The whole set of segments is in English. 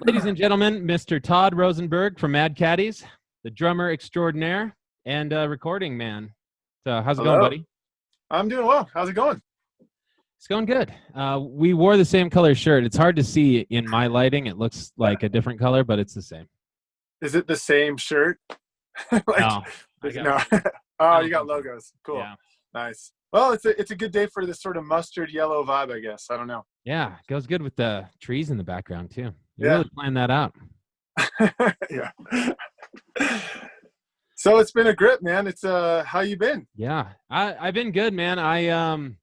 Ladies and gentlemen, Mr. Todd Rosenberg from Mad Caddies, the drummer extraordinaire and recording man. So how's it going, Hello. buddy? I'm doing well. How's it going? It's going good. We wore the same color shirt. It's hard to see in my lighting. It looks like a different color, but it's the same. Is it the same shirt? No, I no. got Oh, you got logos. Cool. Yeah. Nice. Well, it's a good day for this sort of mustard yellow vibe, I guess. I don't know. Yeah, it goes good with the trees in the background too. You Yeah. really planned that out. Yeah. So it's been a grip, man. It's how you been? Yeah, I've been good, man. I've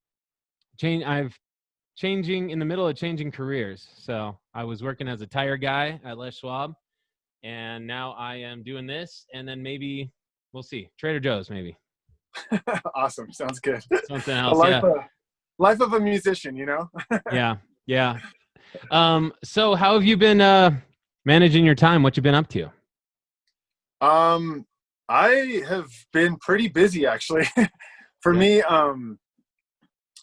changing in the middle of changing careers. So I was working as a tire guy at Les Schwab, and now I am doing this, and then maybe we'll see. Trader Joe's, maybe. Awesome. Sounds good. Something else. Life of a musician, you know? Yeah. So how have you been managing your time? What you been up to? I have been pretty busy, actually. For me, I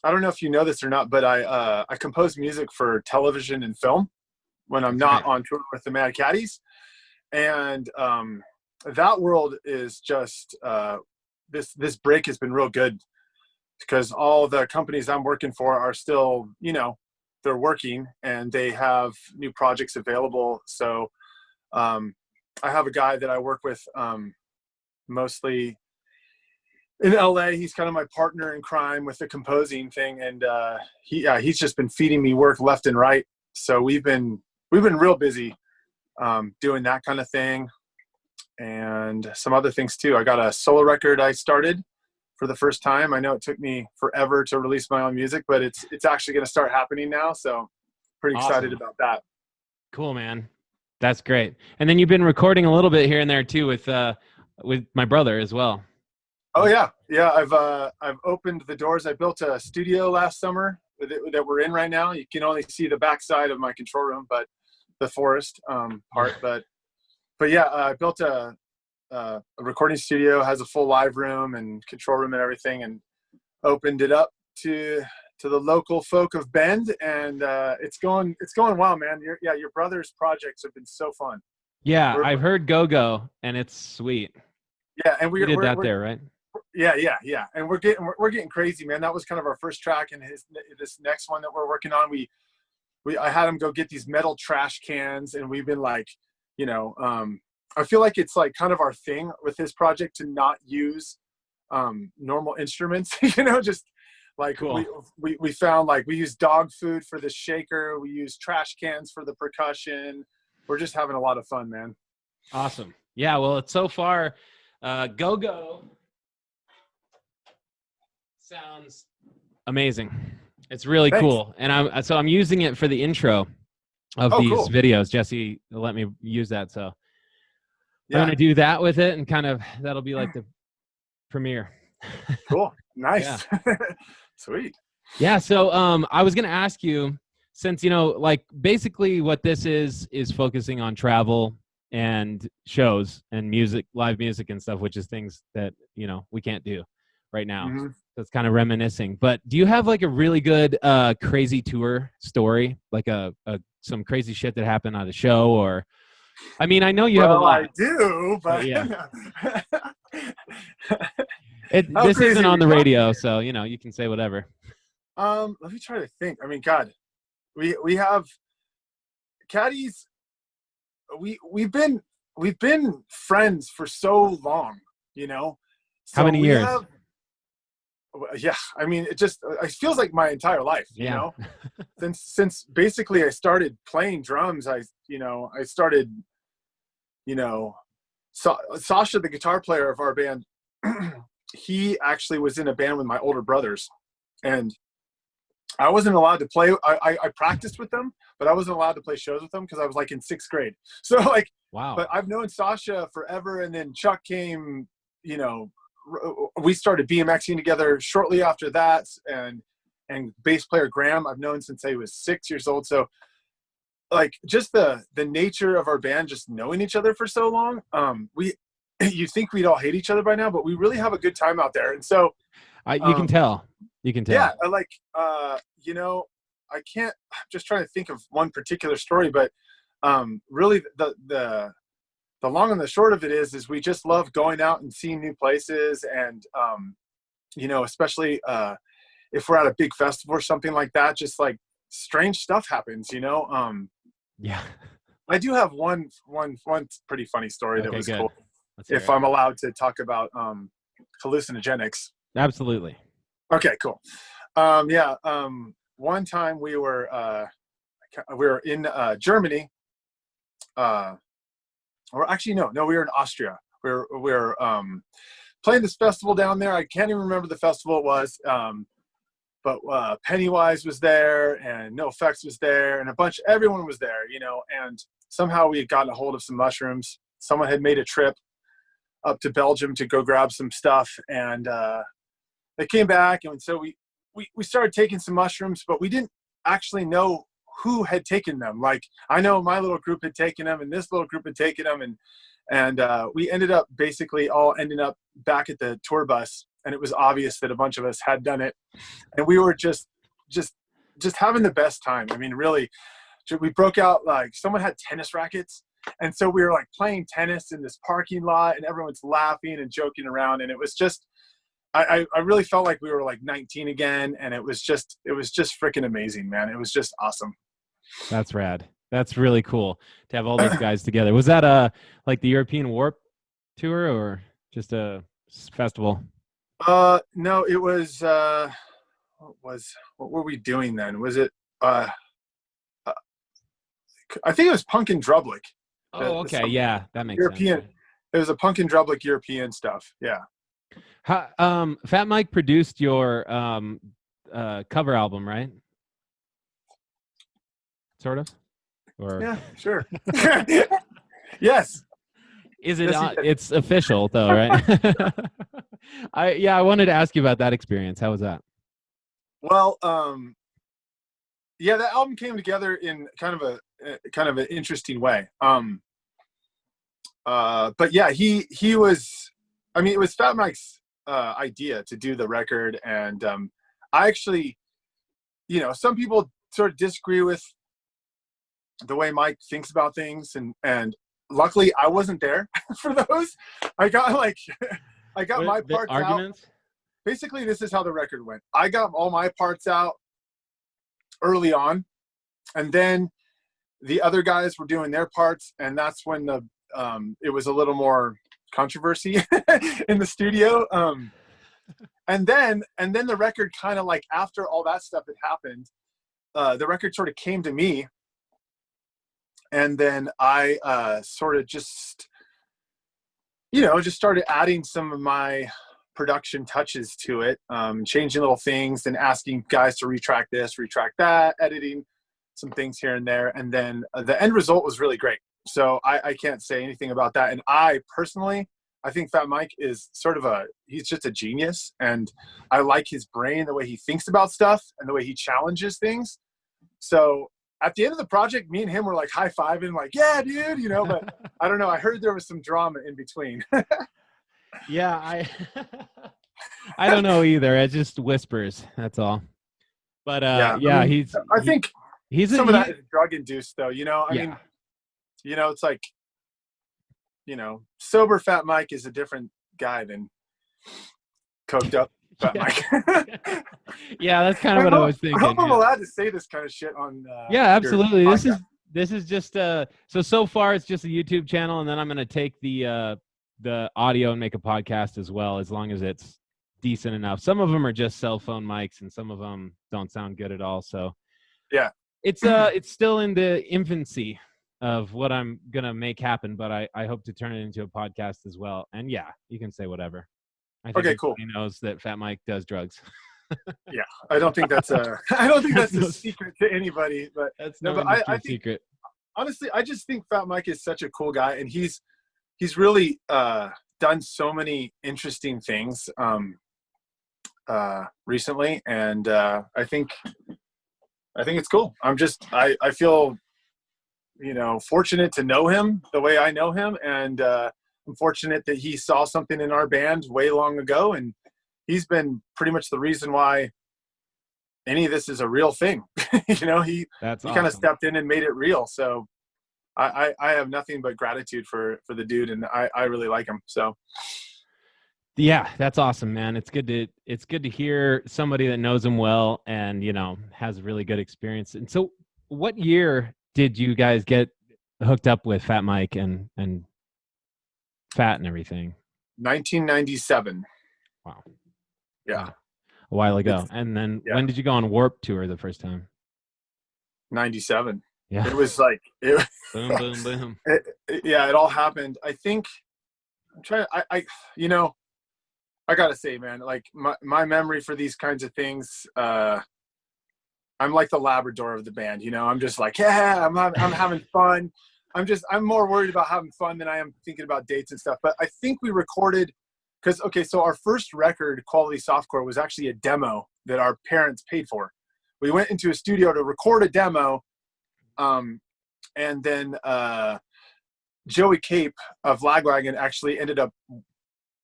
don't know if you know this or not, but I compose music for television and film when I'm not on tour with the Mad Caddies. And that world is just this break has been real good because all the companies I'm working for are still, they're working and they have new projects available. So I have a guy that I work with mostly in LA. He's kind of my partner in crime with the composing thing. And he's just been feeding me work left and right. So we've been real busy doing that kind of thing and some other things too. I got a solo record I started for the first time. I know it took me forever to release my own music, but it's actually going to start happening now. So pretty excited about that. Cool, man. That's great. And then you've been recording a little bit here and there too with my brother as well. Oh yeah. I've opened the doors. I built a studio last summer that we're in right now. You can only see the backside of my control room, but the forest part. But yeah, I built a recording studio, has a full live room and control room and everything, and opened it up to the local folk of Bend, and it's going well, man. Your brother's projects have been so fun. Yeah, I've heard Go, and it's sweet. Yeah, and we did that there, right? Yeah, and we're getting crazy, man. That was kind of our first track, and this next one that we're working on, I had him go get these metal trash cans, and we've been like, I feel like it's like kind of our thing with this project to not use normal instruments, just like cool. we found like we use dog food for the shaker, we use trash cans for the percussion. We're just having a lot of fun, man. Awesome. Yeah, well, it's so far Go sounds amazing. It's really cool, and I'm using it for the intro of these videos. Jesse let me use that, so I'm gonna do that with it, and kind of that'll be like the premiere. Cool, nice, sweet. Yeah, so I was gonna ask you, since like basically what this is focusing on travel and shows and music, live music and stuff, which is things that we can't do right now. Mm-hmm. So it's kind of reminiscing. But do you have like a really good crazy tour story, like some crazy shit that happened on the show? Or I mean, I know you have a lot. I do, but yeah. This isn't on the radio, so you can say whatever. Let me try to think. I mean, God, we have Caddies. We've been friends for so long, So how many years? I mean, it feels like my entire life, since basically I started playing drums. I started, Sasha, the guitar player of our band, he actually was in a band with my older brothers, and I wasn't allowed to play. I practiced with them, but I wasn't allowed to play shows with them because I was like in 6th grade. So like, wow. But I've known Sasha forever, and then Chuck came, we started BMXing together shortly after that, and bass player Graham I've known since I was 6 years old. So like just the nature of our band, just knowing each other for so long, you think we'd all hate each other by now, but we really have a good time out there. And so you can tell. Yeah, like I can't. I'm just trying to think of one particular story, but really the long and the short of it is we just love going out and seeing new places. And, you know, especially if we're at a big festival or something like that, just like strange stuff happens, you know? Yeah. I do have one pretty funny story that was cool. If I'm allowed to talk about hallucinogenics. Absolutely. Okay, cool. One time we were in Germany. Or actually, no, we were in Austria. We were playing this festival down there. I can't even remember the festival it was. But Pennywise was there, and NoFX was there, and everyone was there, you know. And somehow we had gotten a hold of some mushrooms. Someone had made a trip up to Belgium to go grab some stuff, and they came back, and so we started taking some mushrooms, but we didn't actually know who had taken them. Like, I know my little group had taken them, and this little group had taken them, and we ended up basically all ending up back at the tour bus, and it was obvious that a bunch of us had done it, and we were just having the best time. I mean, really, we broke out, like, someone had tennis rackets, and so we were like playing tennis in this parking lot, and everyone's laughing and joking around, and it was just, I really felt like we were like 19 again, and it was just freaking amazing, man. It was just awesome. That's rad. That's really cool to have all these guys together. Was that like the European Warp tour or just a festival? No, it was what were we doing then? Was it I think it was Punk and Drublic. Oh, okay. Yeah, that makes European sense. It was a Punk and Drublic European stuff. Yeah. Fat Mike produced your cover album, right? Sort of? Or yeah, sure. Yes. Is it it's official though, right? I wanted to ask you about that experience. How was that? Well, yeah, that album came together in kind of an interesting way. But yeah, he was, I mean, it was Fat Mike's idea to do the record, and I actually, you know, some people sort of disagree with the way Mike thinks about things, and luckily I wasn't there for those. I got my parts arguments out. Basically, this is how the record went. I got all my parts out early on, and then the other guys were doing their parts, and that's when it was a little more controversy in the studio. And then the record kind of, like, after all that stuff had happened, the record sort of came to me, and then I sort of just started adding some of my production touches to it, changing little things and asking guys to retrack this, retrack that, editing some things here and there. And then the end result was really great. So I can't say anything about that. And I personally, I think Fat Mike is he's just a genius. And I like his brain, the way he thinks about stuff and the way he challenges things. So at the end of the project, me and him were like high-fiving, like, yeah, dude, you know, but I don't know. I heard there was some drama in between. Yeah, I don't know either. It just whispers. That's all. But yeah, I mean, I think some of that is drug-induced, though. You know, I mean, you know, it's like, you know, sober Fat Mike is a different guy than coked up Fat Mike. Yeah, that's kind of what I was thinking. I hope I'm allowed to say this kind of shit on. Yeah, absolutely. This is just so far it's just a YouTube channel, and then I'm gonna take the audio and make a podcast as well, as long as it's decent enough. Some of them are just cell phone mics, and some of them don't sound good at all. So yeah, it's still in the infancy of what I'm gonna make happen, but I hope to turn it into a podcast as well. And yeah, you can say whatever. I think okay, cool. He knows that Fat Mike does drugs. Yeah, I don't think that's a secret to anybody. But that's I think, secret. Honestly, I just think Fat Mike is such a cool guy, and he's really done so many interesting things recently, and I think it's cool. I feel, you know, fortunate to know him the way I know him, and I'm fortunate that he saw something in our band way long ago, and he's been pretty much the reason why any of this is a real thing. You know, he kind of stepped in and made it real. So I have nothing but gratitude for the dude, and I really like him. So yeah, that's awesome, man. It's good to hear somebody that knows him well and, you know, has really good experience. And so what year did you guys get hooked up with Fat Mike and Fat and everything? 1997. Wow. Yeah. A while ago. And then when did you go on Warp Tour the first time? 97. Yeah. It was like boom, boom, boom. It all happened. I think I'm trying. You know, I gotta say, man, like my memory for these kinds of things. I'm like the Labrador of the band. You know, I'm just like, yeah, I'm having fun. I'm more worried about having fun than I am thinking about dates and stuff. But I think we recorded so our first record, Quality Softcore, was actually a demo that our parents paid for. We went into a studio to record a demo, and then Joey Cape of Lagwagon actually ended up.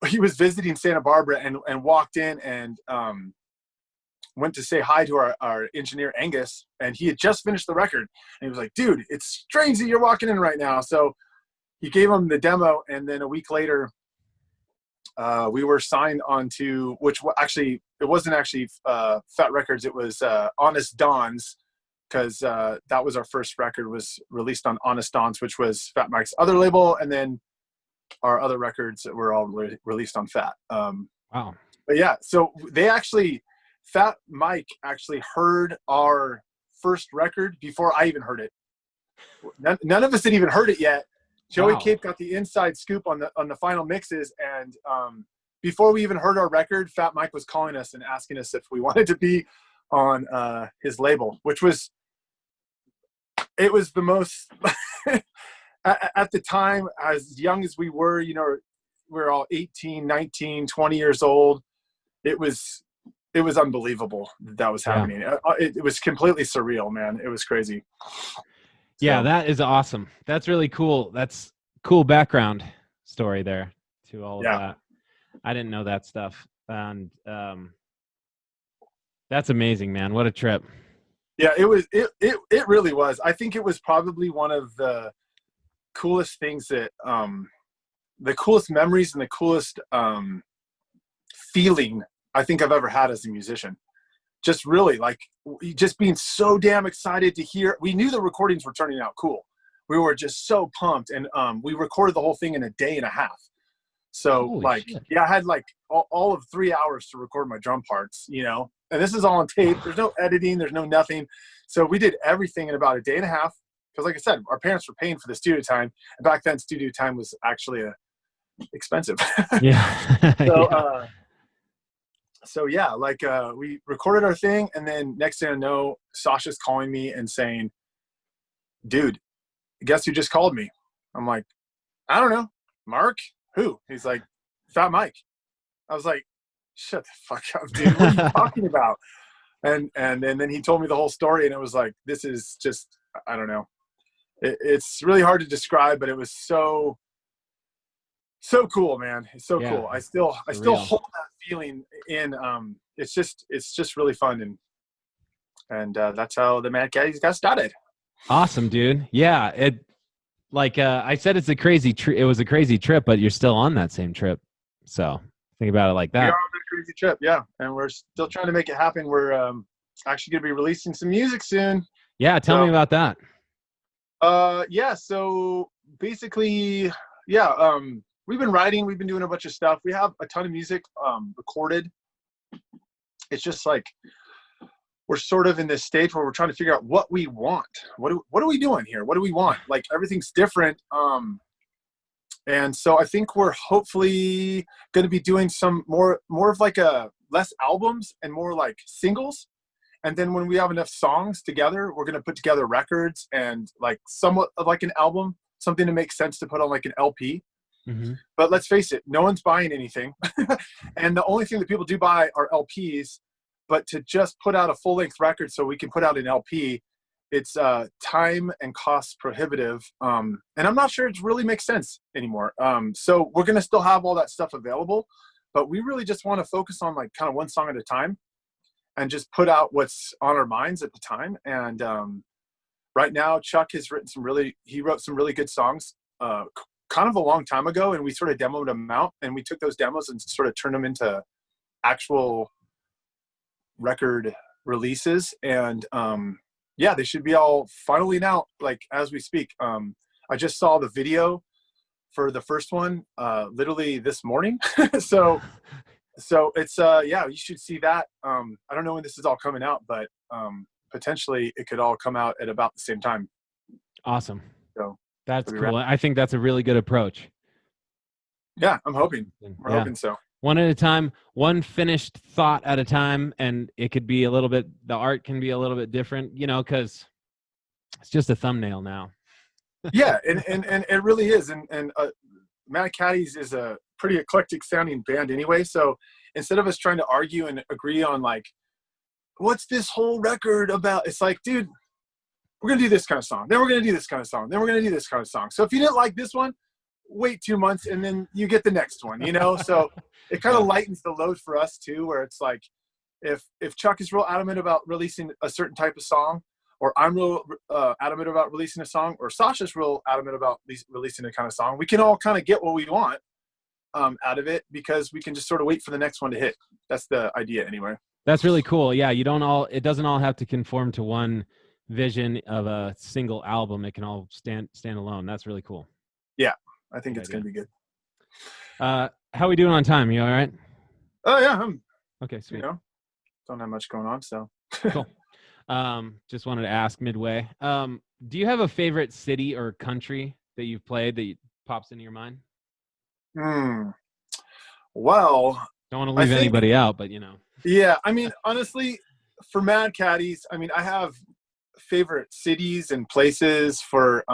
He was visiting Santa Barbara and walked in and went to say hi to our engineer Angus, and he had just finished the record. And he was like, "Dude, it's strange that you're walking in right now." So he gave him the demo, and then a week later, we were signed onto, which actually it wasn't actually Fat Records, it was Honest Dons, because that was our first record, was released on Honest Dons, which was Fat Mike's other label, and then our other records were all released on Fat. Wow. But yeah, so Fat Mike actually heard our first record before I even heard it. None of us had even heard it yet. Joey Cape got the inside scoop on the final mixes, and before we even heard our record, Fat Mike was calling us and asking us if we wanted to be on his label, which was the most at the time, as young as we were, you know, we were all 18, 19, 20 years old. It was unbelievable that was happening. Yeah. It was completely surreal, man. It was crazy. Yeah, so, that is awesome. That's really cool. That's cool background story there to all of that. I didn't know that stuff. And that's amazing, man. What a trip. Yeah, it really was. I think it was probably one of the coolest things that the coolest memories and the coolest feeling I think I've ever had as a musician. Just really like just being so damn excited to hear. We knew the recordings were turning out cool. We were just so pumped, and we recorded the whole thing in a day and a half. So holy shit. Yeah, I had like all of 3 hours to record my drum parts, you know, and this is all on tape. There's no editing, there's no nothing. So we did everything in about a day and a half. Because like I said, our parents were paying for the studio time. And back then studio time was actually expensive. Yeah. So, So yeah, like we recorded our thing, and then next thing I know, Sasha's calling me and saying, "Dude, guess who just called me?" I'm like, "I don't know, Mark. Who?" He's like, "Fat Mike." I was like, "Shut the fuck up, dude. What are you talking about?" And then he told me the whole story, and it was like, this is just, I don't know. It's really hard to describe, but it was so cool, man. It's so cool. I still hold that feeling in. It's just really fun, and that's how the Mad Caddies got started. Awesome, dude. Yeah, it like I said, it's a crazy it was a crazy trip, but you're still on that same trip. So think about it like that. We are on that crazy trip, yeah, and we're still trying to make it happen. We're actually going to be releasing some music soon. Yeah, tell me about that. Yeah. So basically, yeah. We've been writing. We've been doing a bunch of stuff. We have a ton of music recorded. It's just like we're sort of in this stage where we're trying to figure out what we want. What are we doing here? What do we want? Like everything's different. And so I think we're hopefully going to be doing some more of like less albums and more like singles. And then when we have enough songs together, we're going to put together records and like somewhat of like an album, something to make sense to put on like an LP. Mm-hmm. But let's face it, no one's buying anything. And the only thing that people do buy are LPs. But to just put out a full-length record so we can put out an LP, it's time and cost prohibitive. And I'm not sure it really makes sense anymore. So we're going to still have all that stuff available. But we really just want to focus on like kind of one song at a time and just put out what's on our minds at the time. And right now, Chuck has written he wrote some really good songs kind of a long time ago, and we sort of demoed them out, and we took those demos and sort of turned them into actual record releases. And yeah, they should be all finally out, like, as we speak. I just saw the video for the first one literally this morning. so it's yeah, you should see that. I don't know when this is all coming out, but potentially it could all come out at about the same time. Awesome. So that's cool. I think that's a really good approach. Yeah, I'm hoping. We're hoping so. One at a time, one finished thought at a time, and it could be a little bit, the art can be a little bit different, you know, because it's just a thumbnail now. Yeah, and it really is. And Mad Caddies is a pretty eclectic sounding band anyway. So instead of us trying to argue and agree on, like, what's this whole record about? It's like, dude, we're going to do this kind of song. Then we're going to do this kind of song. Then we're going to do this kind of song. So if you didn't like this one, wait 2 months and then you get the next one, you know? So it kind of lightens the load for us too, where it's like, if Chuck is real adamant about releasing a certain type of song, or I'm real adamant about releasing a song, or Sasha's real adamant about releasing a kind of song, we can all kind of get what we want out of it, because we can just sort of wait for the next one to hit. That's the idea anyway. That's really cool. Yeah, it doesn't all have to conform to one vision of a single album. It can all stand alone. That's really cool. Yeah, I think it's going to be good. How are we doing on time? You all right? Oh yeah, I'm okay. Sweet. You know, don't have much going on, so cool. Just wanted to ask midway. Do you have a favorite city or country that you've played that pops into your mind? Well, don't want to leave anybody out, but you know. Yeah, I mean, honestly, for Mad Caddies, I mean, I have favorite cities and places for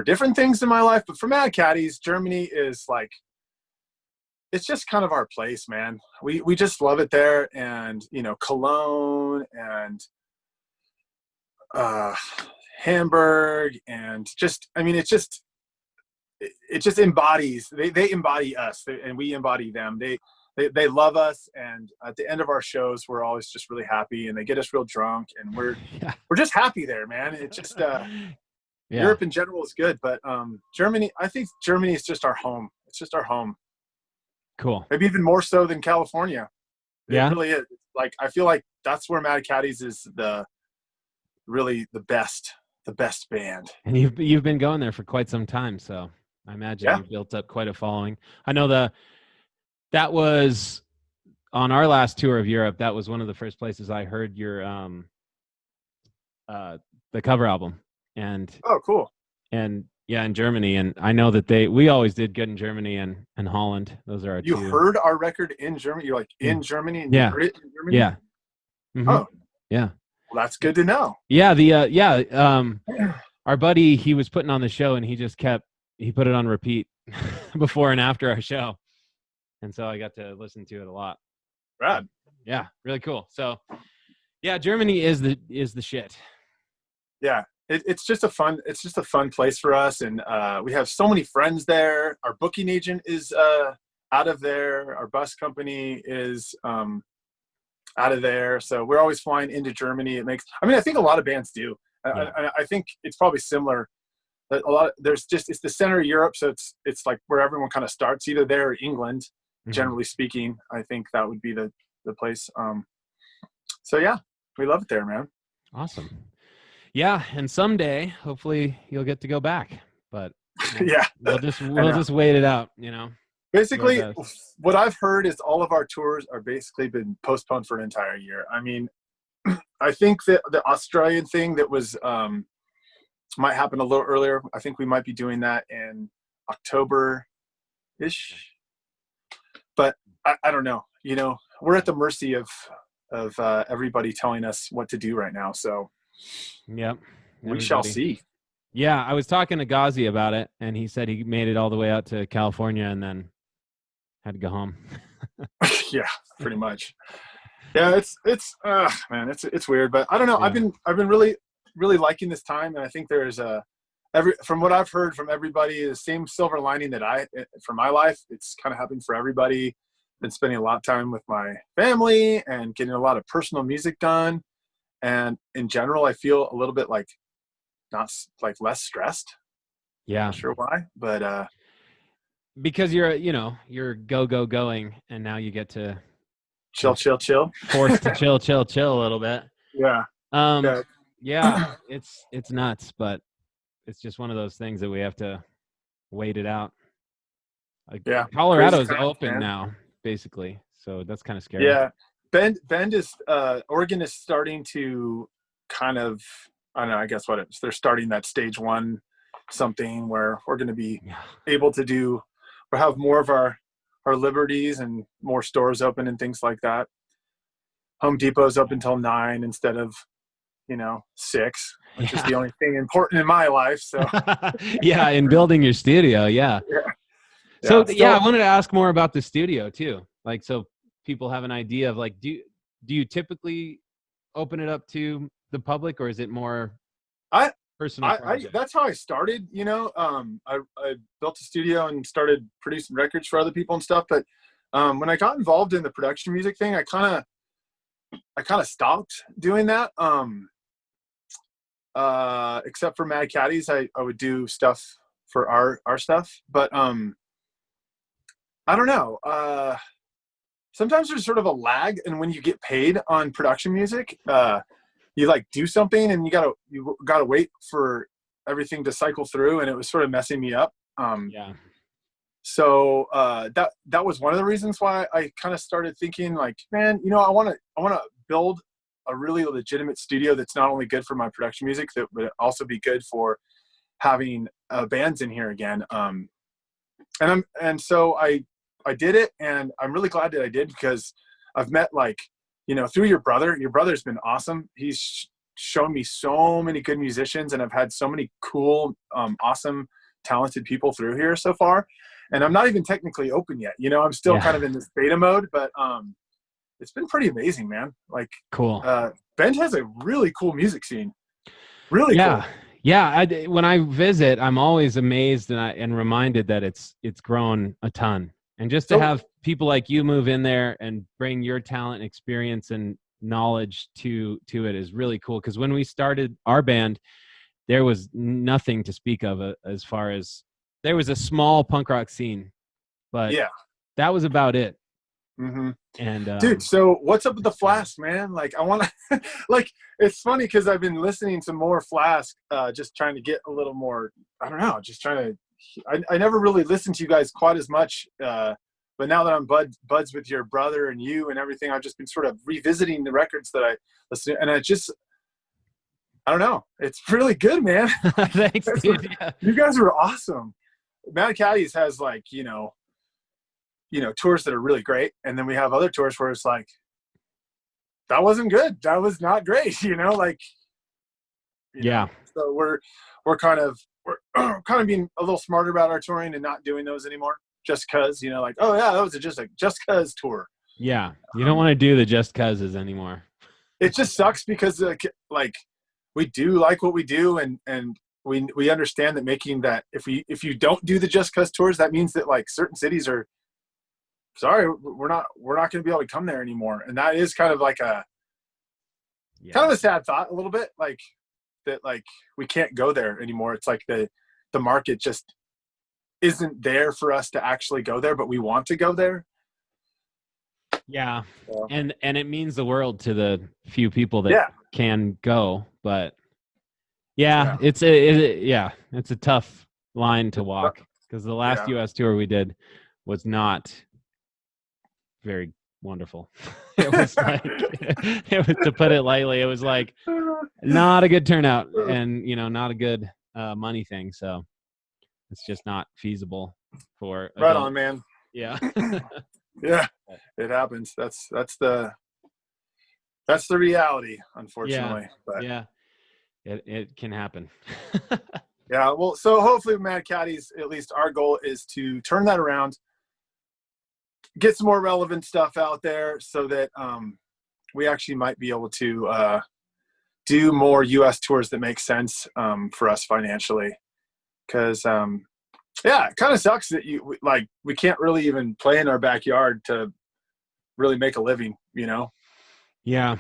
different things in my life, but for Mad Caddies, Germany is like, it's just kind of our place, man. We just love it there. And, you know, Cologne and Hamburg, and just, I mean, it just embodies, they embody us, and we embody them. They love us, and at the end of our shows, we're always just really happy, and they get us real drunk, and we're just happy there, man. It's just Europe in general is good, but Germany, I think Germany is just our home. It's just our home. Cool. Maybe even more so than California. It really is. Like, I feel like that's where Mad Caddies is really the best band. And you've been going there for quite some time, so I imagine you've built up quite a following. I know that was on our last tour of Europe. That was one of the first places I heard your the cover album. And oh, cool. And yeah, in Germany. And I know that we always did good in Germany and Holland. Those are our You two. heard our record in Germany? You're like in Germany, and you heard it in Germany? Yeah. Mm-hmm. Oh, yeah. Well, that's good to know. Yeah. Our buddy, he was putting on the show, and he put it on repeat before and after our show. And so I got to listen to it a lot. Rad. Yeah, really cool. So yeah, Germany is the shit. Yeah. It's just a fun place for us. And we have so many friends there. Our booking agent is out of there. Our bus company is out of there. So we're always flying into Germany. I think a lot of bands do. I think it's probably similar. It's the center of Europe. So it's like where everyone kind of starts, either there or England, generally speaking. I think that would be the place. So yeah, we love it there, man. Awesome. Yeah, and someday, hopefully, you'll get to go back. But we'll just wait it out, you know. Basically, what I've heard is all of our tours are basically been postponed for an entire year. I mean, I think that the Australian thing that was might happen a little earlier. I think we might be doing that in October-ish. But I don't know. You know, we're at the mercy of everybody telling us what to do right now. So. Yep. We shall see. Yeah, I was talking to Ghazi about it, and he said he made it all the way out to California and then had to go home. Yeah, pretty much. Yeah, it's man, it's weird, but I don't know. Yeah. I've been really liking this time, and I think there's from what I've heard from everybody, the same silver lining that for my life, it's kind of happening for everybody. Been spending a lot of time with my family and getting a lot of personal music done. And in general, I feel a little bit like less stressed. Yeah. Not sure why, but because you're going, and now you get to chill. Forced to chill a little bit. Yeah. Yeah, it's nuts, but it's just one of those things that we have to wait it out. Yeah. Colorado's open now, basically, so that's kind of scary. Yeah. Bend is Oregon is starting to kind of, I don't know, I guess they're starting that stage 1 something where we're going to be able to do or have more of our liberties and more stores open and things like that. Home Depot's up until 9 instead of 6, which is the only thing important in my life. So yeah, in building your studio. Yeah. So I wanted to ask more about the studio too. Like, so people have an idea of like, do you typically open it up to the public, or is it more personal? That's how I started. I built a studio and started producing records for other people and stuff. But when I got involved in the production music thing, I kind of stopped doing that. Except for Mad Caddies, I would do stuff for our stuff. But I don't know. Sometimes there's sort of a lag, and when you get paid on production music, you like do something and you gotta wait for everything to cycle through, and it was sort of messing me up. So that was one of the reasons why I kind of started thinking like, man, I want to build a really legitimate studio that's not only good for my production music, that would also be good for having bands in here again. So I did it, and I'm really glad that I did, because I've met through your brother. Your brother's been awesome. He's shown me so many good musicians, and I've had so many cool, awesome, talented people through here so far. And I'm not even technically open yet. I'm still kind of in this beta mode, but it's been pretty amazing, man. Like, cool. Bend has a really cool music scene. Really cool. Yeah. When I visit, I'm always amazed and reminded that it's grown a ton. And just to have people like you move in there and bring your talent, experience, and knowledge to it is really cool. Because when we started our band, there was nothing to speak of as far as there was a small punk rock scene, but that was about it. Mm-hmm. And dude, so what's up with the Flask, man? Like, I want to like, it's funny because I've been listening to more Flask, just trying to get a little more, I don't know, just trying to, I never really listened to you guys quite as much, but now that I'm buds with your brother and you and everything, I've just been sort of revisiting the records that I listen to, and I don't know, it's really good, man. Thanks, dude. Yeah. You guys were awesome. Mad Caddies has tours that are really great, and then we have other tours where it's like, that wasn't good, that was not great, yeah. So we're kind of being a little smarter about our touring and not doing those anymore, just because like, oh yeah, that was just a just cause tour. Yeah, you don't want to do the just causes anymore. It just sucks because like we do like what we do, and we understand that making that, if you don't do the just cause tours, that means that like certain cities are sorry, we're not going to be able to come there anymore. And that is kind of like kind of a sad thought a little bit, like that, like we can't go there anymore. It's like the market just isn't there for us to actually go there, but we want to go there. Yeah. So. And it means the world to the few people that can go, but it's a tough line to walk, because the last US tour we did was not very wonderful. It was like, to put it lightly, it was like not a good turnout, and not a good money thing. So it's just not feasible for right on, man. Yeah. Yeah, it happens. That's the reality, unfortunately. But it can happen. Yeah, well, so hopefully with Mad Caddies, at least our goal is to turn that around, get some more relevant stuff out there, so that we actually might be able to do more US tours that make sense for us financially. Because it kind of sucks that we can't really even play in our backyard to really make a living, Yeah.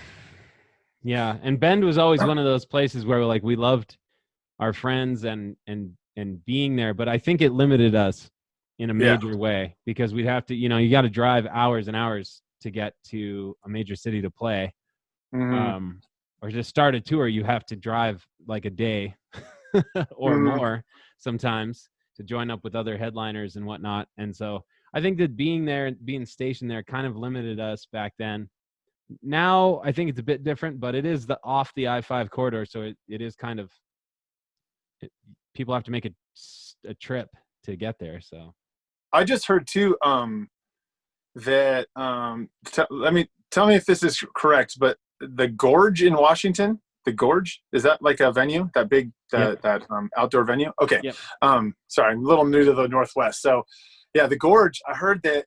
Yeah, and Bend was always one of those places where like we loved our friends and being there, but I think it limited us in a major way because we'd have to, you got to drive hours and hours to get to a major city to play. Or just start a tour, you have to drive like a day or more sometimes to join up with other headliners and whatnot. And so I think that being there, being stationed there kind of limited us back then. Now I think it's a bit different, but it is off the I-5 corridor. So it is kind of, people have to make a trip to get there. So I just heard too, that, tell me if this is correct, but the Gorge in Washington, the Gorge, is that like a venue, that big, that outdoor venue? Okay. Yep. Sorry, I'm a little new to the Northwest. So yeah, the Gorge, I heard that,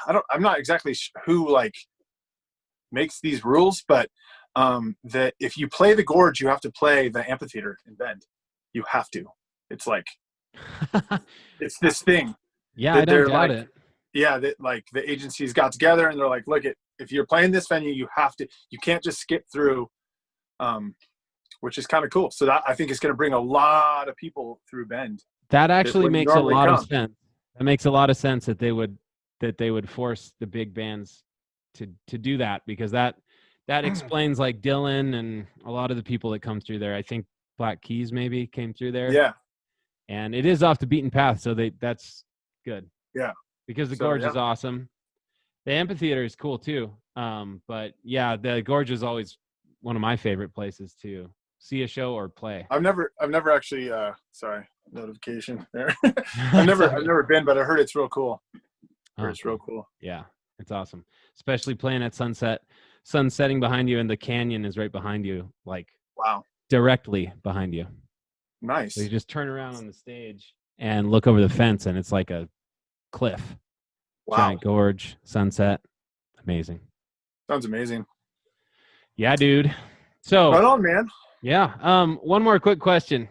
I'm not exactly who like makes these rules, but that if you play the Gorge, you have to play the amphitheater in Bend. You have to. It's like, it's this thing. Yeah, I don't doubt it. Yeah, that like the agencies got together and they're like, look, if you're playing this venue, you can't just skip through, which is kind of cool. So that I think is going to bring a lot of people through Bend. That actually makes a lot of sense. It makes a lot of sense that they would force the big bands to do that, because that explains like Dylan and a lot of the people that come through there. I think Black Keys maybe came through there. Yeah. And it is off the beaten path, so that's good. Yeah. Because the Gorge is awesome. The amphitheater is cool too. But yeah, the Gorge is always one of my favorite places to see a show or play. I've never actually sorry, notification there. I've never been, but I heard it's real cool. It's real cool. Yeah, it's awesome. Especially playing at sunset. Sun setting behind you and the canyon is right behind you, like wow. Directly behind you. Nice. So you just turn around on the stage and look over the fence and it's like a cliff. Wow. Giant gorge, sunset. Amazing. Sounds amazing. Yeah, dude. So right on, man. Yeah. One more quick question.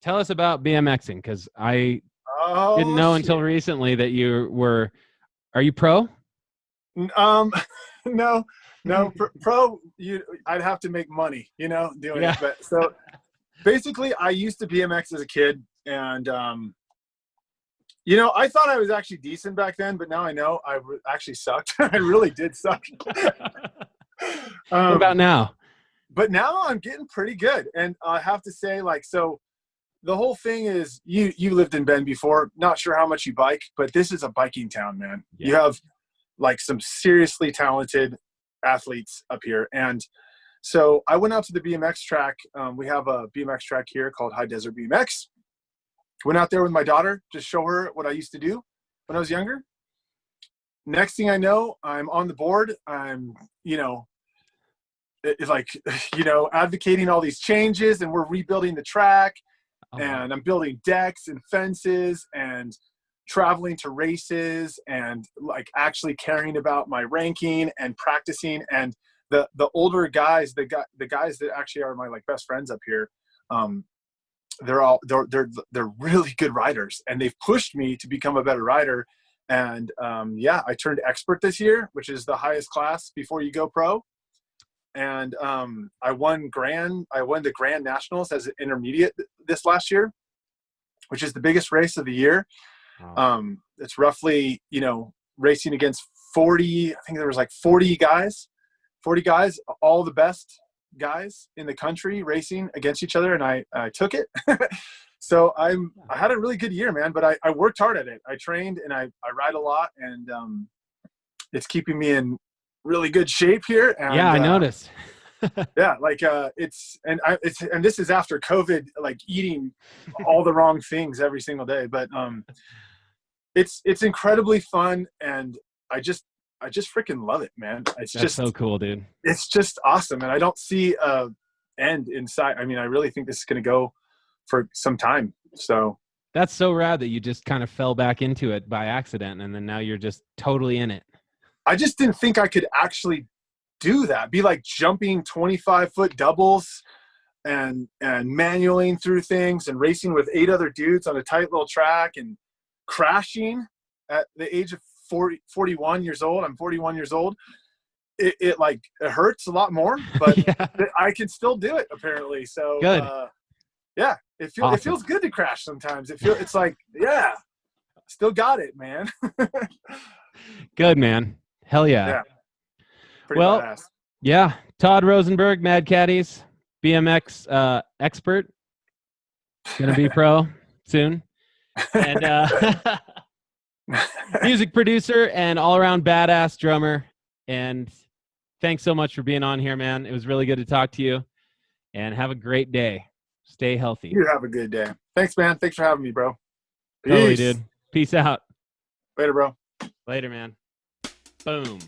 Tell us about BMXing, because I didn't know until recently that are you pro? No. Pro, I'd have to make money, doing it. But so basically I used to BMX as a kid, and I thought I was actually decent back then, but now I know I actually sucked. I really did suck. What about now? But now I'm getting pretty good. And I have to say, like, so the whole thing is you lived in Bend before, not sure how much you bike, but this is a biking town, man. Yeah. You have like some seriously talented athletes up here. And so I went out to the BMX track. We have a BMX track here called High Desert BMX. Went out there with my daughter to show her what I used to do when I was younger. Next thing I know, I'm on the board. I'm, advocating all these changes, and we're rebuilding the track. And I'm building decks and fences and traveling to races and like actually caring about my ranking and practicing. And the older guys, the guys that actually are my like best friends up here, they're really good riders, and they've pushed me to become a better rider. And I turned expert this year, which is the highest class before you go pro. And I won the Grand Nationals as an intermediate this last year, which is the biggest race of the year. Wow. It's roughly, racing against 40, I think there was like 40 guys, all the best guys in the country racing against each other. And I took it. So I had a really good year, man, but I worked hard at it. I trained and I ride a lot, and it's keeping me in really good shape here. And, yeah, I noticed. Yeah, like and this is after COVID, like eating all the wrong things every single day. But it's incredibly fun, and I just freaking love it, man. That's just so cool, dude. It's just awesome, and I don't see a end in sight. I mean, I really think this is going to go for some time. So that's so rad that you just kind of fell back into it by accident, and then now you're just totally in it. I just didn't think I could actually do that. Be like jumping 25-foot doubles and manualing through things and racing with 8 other dudes on a tight little track and crashing at the age of 41 years old. I'm 41 years old. it hurts a lot more, but Yeah. I can still do it apparently. So Good. Yeah, it feels good to crash sometimes. It's like, yeah, still got it, man. Good, man. Hell yeah. Yeah. Pretty badass. Yeah. Todd Rosenberg, Mad Caddies, BMX expert. Gonna be pro soon. And music producer and all-around badass drummer. And thanks so much for being on here, man. It was really good to talk to you. And have a great day. Stay healthy. You have a good day. Thanks, man. Thanks for having me, bro. Peace. Totally, dude. Peace out. Later, bro. Later, man. Boom.